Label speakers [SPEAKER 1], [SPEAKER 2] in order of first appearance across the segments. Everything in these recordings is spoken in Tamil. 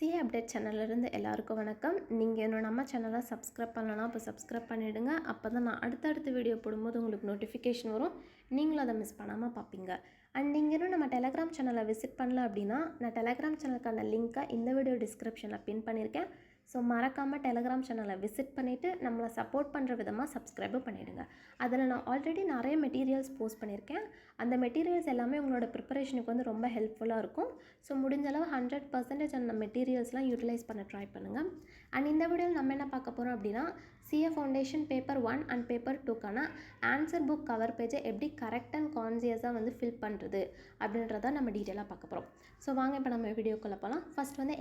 [SPEAKER 1] சிஏ அப்டேட் சேனல்லேருந்து எல்லாருக்கும் வணக்கம். நீங்கள் இன்னும் நம்ம சேனலை சப்ஸ்கிரைப் பண்ணலன்னா இப்போ சப்ஸ்கிரைப் பண்ணிவிடுங்க. அப்போ தான் நான் அடுத்தடுத்த வீடியோ போடும்போது உங்களுக்கு நோட்டிஃபிகேஷன் வரும், நீங்களும் அதை மிஸ் பண்ணாமல் பார்ப்பீங்க. அண்ட் நீங்கள் இன்னும் நம்ம டெலகிராம் சேனலை விசிட் பண்ணல அப்படின்னா நான் டெலகிராம் சேனலுக்கான லிங்க்கை இந்த வீடியோ டிஸ்கிரிப்ஷனில் பின் பண்ணியிருக்கேன். ஸோ மறக்காமல் டெலகிராம் சேனலை விசிட் பண்ணிவிட்டு நம்மளை சப்போர்ட் பண்ணுற விதமாக சப்ஸ்கிரைபும் பண்ணிவிடுங்க. அதில் நான் ஆல்ரெடி நிறைய மெட்டீரியல்ஸ் போஸ்ட் பண்ணியிருக்கேன். அந்த மெட்டீரியல்ஸ் எல்லாமே உங்களோட ப்ரிப்பரேஷனுக்கு வந்து ரொம்ப ஹெல்ப்ஃபுல்லாக இருக்கும். ஸோ முடிஞ்சளவு 100% அந்த மெட்டீரியல்ஸ்லாம் யூட்டிலைஸ் பண்ண ட்ரை பண்ணுங்கள். அண்ட் இந்த வீடியோவில் நம்ம என்ன பார்க்க போகிறோம் அப்படின்னா CA foundation paper 1 and paper 2க்கான ஆன்சர் புக் கவர் பேஜை எப்படி கரெக்ட் அண்ட் கான்சியஸாக வந்து ஃபில் பண்ணுறது அப்படின்றத நம்ம டீட்டெயிலாக பார்க்க போகிறோம். ஸோ வாங்க இப்போ நம்ம வீடியோக்குள்ளே போகலாம். ஃபஸ்ட் வந்து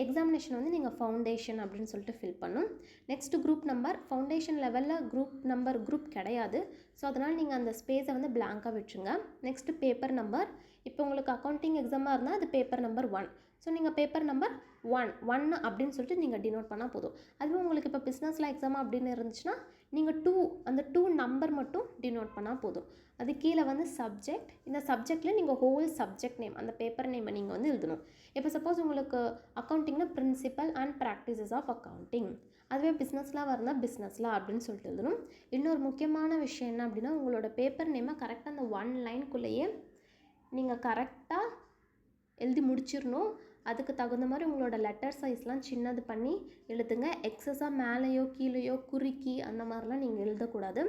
[SPEAKER 1] எக்ஸாமினேஷன் வந்து நீங்கள் ஃபவுண்டேஷன் அப்படின்னு சொல்லிட்டு ஃபில் பண்ணும். நெக்ஸ்ட்டு குரூப் நம்பர், ஃபவுண்டேஷன் லெவலில் குரூப் கிடையாது. ஸோ அதனால் நீங்கள் அந்த ஸ்பேஸை வந்து பிளாங்காக விட்டுருங்க. நெக்ஸ்ட்டு பேப்பர் நம்பர், இப்போ உங்களுக்கு அக்கௌண்டிங் எக்ஸாமாக இருந்தால் அது பேப்பர் நம்பர் 1. ஸோ நீங்கள் பேப்பர் நம்பர் 1 அப்படின்னு சொல்லிட்டு நீங்கள் டினோட் பண்ணால் போதும். அதுவே உங்களுக்கு இப்போ பிஸ்னஸில் எக்ஸாம் அப்படின்னு இருந்துச்சுன்னா நீங்கள் 2 அந்த 2 நம்பர் மட்டும் டினோட் பண்ணால் போதும். அது கீழே வந்து சப்ஜெக்ட், இந்த சப்ஜெக்டில் நீங்கள் ஹோல் சப்ஜெக்ட் நேம், அந்த பேப்பர் நேமை நீங்கள் வந்து எழுதணும். இப்போ சப்போஸ் உங்களுக்கு அக்கௌண்டிங்னா principal and practices of accounting, அதுவே பிஸ்னஸ்லாம் வரணும் பிஸ்னஸ்லாம் அப்படின்னு சொல்லிட்டு எழுதணும். இன்னொரு முக்கியமான விஷயம் என்ன அப்படின்னா உங்களோட பேப்பர் நேமை கரெக்டாக அந்த 1 லைனுக்குள்ளேயே நீங்கள் கரெக்டாக எழுதி முடிச்சிடணும். அதுக்கு தகுந்த மாதிரி உங்களோட லெட்டர் சைஸ்லாம் சின்னது பண்ணி எழுதுங்க. எக்ஸஸாக மேலேயோ கீழேயோ குறுக்கி அந்த மாதிரிலாம் நீங்கள் எழுதக்கூடாது.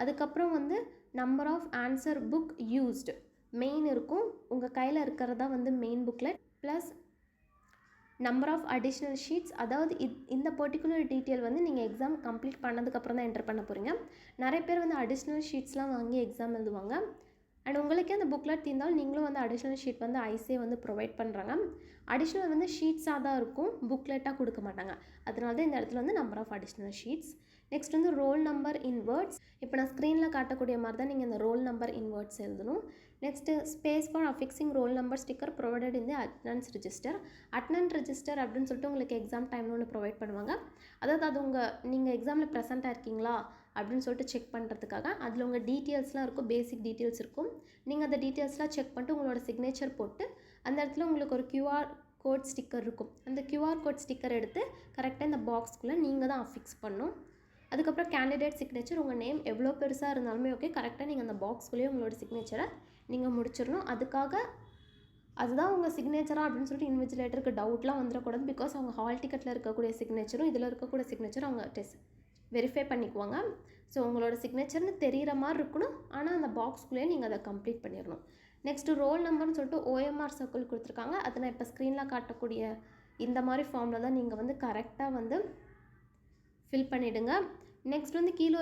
[SPEAKER 1] அதுக்கப்புறம் வந்து number of answer book used main இருக்கும், உங்கள் கையில் இருக்கிறதா வந்து main booklet plus number of additional sheets. அதாவது இந்த பர்டிகுலர் டீட்டெயில் வந்து நீங்கள் எக்ஸாம் கம்ப்ளீட் பண்ணதுக்கப்புறம் தான் என்டர் பண்ண போகிறீங்க. நிறைய பேர் வந்து அடிஷ்னல் ஷீட்ஸ்லாம் வாங்கி எக்ஸாம் எழுதுவாங்க. அண்ட் உங்களுக்கே அந்த புக்லெட் தீர்ந்தாலும் நீங்களும் வந்து அடிஷ்னல் ஷீட் வந்து ஐஸே வந்து ப்ரொவைட் பண்ணுறாங்க. அடிஷ்னல் வந்து ஷீட்ஸாக தான் இருக்கும், புக்லெட்டாக கொடுக்க மாட்டாங்க. அதனால தான் இந்த இடத்துல வந்து number of additional sheets. Next வந்து ரோல் நம்பர் இன் வேர்ட்ஸ். இப்போ நான் ஸ்க்ரீனில் காட்டக்கூடிய மாதிரி தான் நீங்கள் இந்த ரோல் நம்பர் இன் வேர்ட்ஸ் எழுதணும். Next space for affixing roll number sticker provided in the attendance register. Attendance register அப்படின்னு சொல்லிட்டு உங்களுக்கு எக்ஸாம் டைம்னு ஒன்று ப்ரொவைட் பண்ணுவாங்க. அதாவது அது நீங்கள் எக்ஸாமில் ப்ரெசென்ட்டாக இருக்கீங்களா அப்படின்னு சொல்லிட்டு செக் பண்ணுறதுக்காக அதில் உங்கள் டீட்டெயில்ஸ்லாம் இருக்கும், பேசிக் டீட்டெயில்ஸ் இருக்கும். நீங்கள் அந்த டீட்டெயில்ஸ்லாம் செக் பண்ணிட்டு உங்களோட சிக்னேச்சர் போட்டு அந்த இடத்துல உங்களுக்கு ஒரு QR கோட் ஸ்டிக்கர் இருக்கும். அந்த QR கோட் ஸ்டிக்கர் எடுத்து கரெக்டாக இந்த பாக்ஸ்க்குள்ளே நீங்கள் தான் அஃபிக்ஸ் பண்ணணும். அதுக்கப்புறம் கேண்டிடேட் சிக்னேச்சர், உங்கள் நேம் எவ்வளோ பெருசாக இருந்தாலுமே ஓகே, கரெக்டாக நீங்கள் அந்த பாக்ஸ்குள்ளேயே உங்களோட சிக்னேச்சரை நீங்கள் முடிச்சிடணும். அதுக்காக அதுதான் உங்கள் சிக்னேச்சரா அப்படின்னு சொல்லிட்டு இன்விஜிலேட்டருக்கு டவுட்லாம் வந்துடக்கூடாது. பிகாஸ் அவங்க ஹால் டிக்கெட்டில் இருக்கக்கூடிய சிக்னேச்சரும் இதில் இருக்கக்கூடிய சிக்னேச்சரும் அவங்க வெரிஃபை பண்ணிக்குவாங்க. ஸோ உங்களோட சிக்னேச்சர்னு தெரிகிற மாதிரி இருக்கணும், ஆனால் அந்த பாக்ஸ்குள்ளேயே நீங்கள் அதை கம்ப்ளீட் பண்ணிடணும். நெக்ஸ்ட்டு ரோல் நம்பர்னு சொல்லிட்டு OMR சர்க்கிள் கொடுத்துருக்காங்க. அதை நான் இப்போ ஸ்க்ரீனில் காட்டக்கூடிய இந்த மாதிரி ஃபார்மில் தான் நீங்கள் வந்து கரெக்டாக வந்து ஃபில் பண்ணிவிடுங்க. நெக்ஸ்ட் வந்து கீழே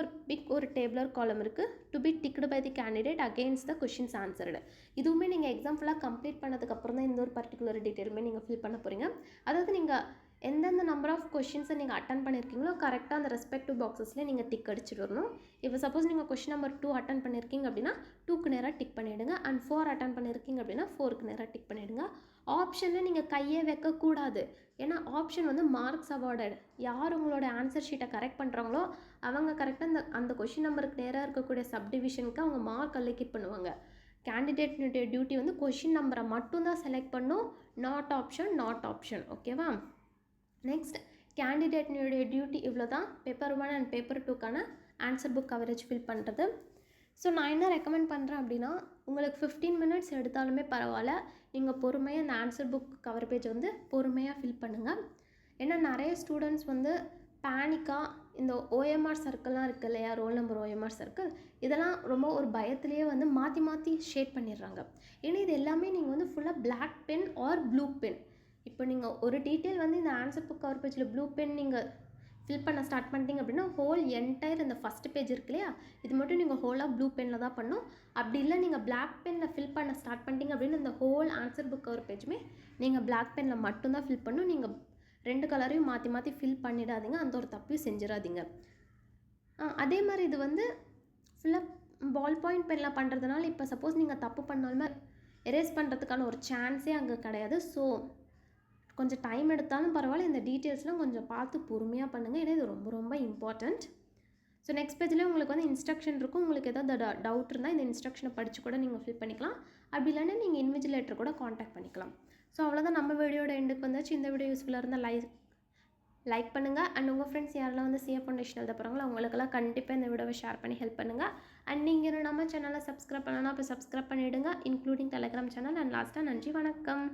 [SPEAKER 1] ஒரு டேபிளர் காலம் இருக்குது, to be ticked by the candidate against the questions answered. இதுவுமே நீங்கள் எக்ஸாம் ஃபுல்லாக கம்ப்ளீட் பண்ணதுக்கப்புறம் தான் இந்த ஒரு பர்டிகுலர் டீட்டெயிலுமே நீங்கள் ஃபில் பண்ண போகிறீங்க. அதாவது நீங்கள் எந்தெந்த நம்பர் ஆஃப் கொஷின்ஸை நீங்கள் அட்டன் பண்ணியிருக்கீங்களோ கரெக்டாக அந்த ரெஸ்பெக்டிவ் பாக்ஸஸ்லேயே நீங்கள் டிக் அடிச்சுட்டு வரணும். இப்போ சப்போஸ் நீங்கள் கொஷின் நம்பர் 2 அட்டன் பண்ணியிருக்கீங்க அப்படின்னா 2க்கு நேராக டிக் பண்ணிவிடுங்க. அண்ட் 4 அட்டன் பண்ணியிருக்கீங்க அப்படின்னா 4க்கு நேராக டிக் பண்ணிவிடுங்க. ஆப்ஷனில் நீங்கள் கையே வைக்கக்கூடாது, ஏன்னா ஆப்ஷன் வந்து மார்க்ஸ் அவார்டட். யார் உங்களோட ஆன்சர் ஷீட்டை கரெக்ட் பண்ணுறாங்களோ அவங்க கரெக்டாக அந்த கொஷின் நம்பருக்கு நேராக இருக்கக்கூடிய சப்டிவிஷனுக்கு அவங்க மார்க் அலோகேட் பண்ணுவாங்க. கேண்டிடேட்னுடைய டியூட்டி வந்து கொஷின் நம்பரை மட்டும்தான் செலக்ட் பண்ணும், நாட் ஆப்ஷன். ஓகேவா? நெக்ஸ்ட் கேண்டிடேட்னுடைய டியூட்டி இவ்வளோ தான். பேப்பர் 1 அண்ட் பேப்பர் 2க்கான ஆன்சர் புக் கவரேஜ் ஃபில் பண்ணுறது. ஸோ நான் என்ன ரெக்கமெண்ட் பண்ணுறேன் அப்படின்னா உங்களுக்கு 15 மினிட்ஸ் எடுத்தாலுமே பரவாயில்ல, நீங்கள் பொறுமையாக அந்த ஆன்சர் புக் கவர் பேஜ் வந்து பொறுமையாக ஃபில் பண்ணுங்கள். ஏன்னா நிறைய ஸ்டூடெண்ட்ஸ் வந்து பேனிக்காக இந்த OMR சர்க்கிள்லாம் இருக்குது இல்லையா, ரோல் நம்பர் OMR சர்க்கிள், இதெல்லாம் ரொம்ப ஒரு பயத்துலேயே வந்து மாற்றி ஷேட் பண்ணிடுறாங்க. ஏன்னா இது எல்லாமே நீங்கள் வந்து ஃபுல்லாக black pen or blue pen. இப்போ நீங்கள் ஒரு டீட்டெயில் வந்து இந்த ஆன்சர் புக் கவர் பேஜில் ப்ளூ பென் நீங்கள் ஃபில் பண்ண ஸ்டார்ட் பண்ணிட்டீங்க அப்படின்னா ஹோல் என்டையர் இந்த ஃபஸ்ட்டு பேஜ் இருக்கு இல்லையா, இது மட்டும் நீங்கள் ஹோலாக ப்ளூ பெனில் தான் பண்ணணும். அப்படி இல்லை நீங்கள் பிளாக் பெனில் ஃபில் பண்ண ஸ்டார்ட் பண்ணிட்டீங்க அப்படின்னு இந்த ஹோல் ஆன்சர் புக் கவர் பேஜுமே நீங்கள் பிளாக் பெனில் மட்டும்தான் ஃபில் பண்ணணும். நீங்கள் 2 கலரையும் மாற்றி ஃபில் பண்ணிடாதீங்க, அந்த ஒரு தப்பையும் செஞ்சிடாதீங்க. அதே மாதிரி இது வந்து ஃபுல்லாக பால் பாயிண்ட் பெனில் பண்ணுறதுனால இப்போ சப்போஸ் நீங்கள் தப்பு பண்ணாலுமே எரேஸ் பண்ணுறதுக்கான ஒரு சான்ஸே அங்கே கிடையாது. ஸோ கொஞ்சம் டைம் எடுத்தாலும் பரவாயில்ல, இந்த டீட்டெயில்ஸ்லாம் கொஞ்சம் பார்த்து பொறுமையாக பண்ணுங்கள், ஏன்னா இது ரொம்ப இம்பார்ட்டண்ட். ஸோ நெக்ஸ்ட் பேஜில் உங்களுக்கு வந்து இன்ஸ்ட்ரக்ஷன் இருக்கும். உங்களுக்கு ஏதாவது டவுட் இருந்தால் இந்த இன்ஸ்ட்ரக்ஷனை படித்து கூட நீங்கள் ஃபில் பண்ணிக்கலாம். அப்படி இல்லைன்னா நீங்கள் இன்விஜிலேட்டர் கூட காண்டாக்ட் பண்ணிக்கலாம். ஸோ அவ்வளோதான், நம்ம வீடியோட எண்டுக்கு வந்து ஏதாச்சும் இந்த வீடியோ யூஸ்ஃபுல்லாக இருந்தால் லைக் பண்ணுங்கள். அண்ட் உங்கள் ஃப்ரெண்ட்ஸ் யாரெல்லாம் வந்து சிஏ ஃபவுண்டேஷன் எழுத போகிறாங்களோ அவங்களுக்கெல்லாம் கண்டிப்பாக இந்த வீடியோவை ஷேர் பண்ணி ஹெல்ப் பண்ணுங்கள். அண்ட் நீங்கள் இன்னும் நம்ம சேனலை சப்ஸ்கிரைப் பண்ணலாம், அப்போ சப்ஸ்கிரைப் பண்ணிவிடுங்க, இன்க்ளூடிங் டெலிகிராம் சேனல். அண்ட் லாஸ்ட்டாக நன்றி, வணக்கம்.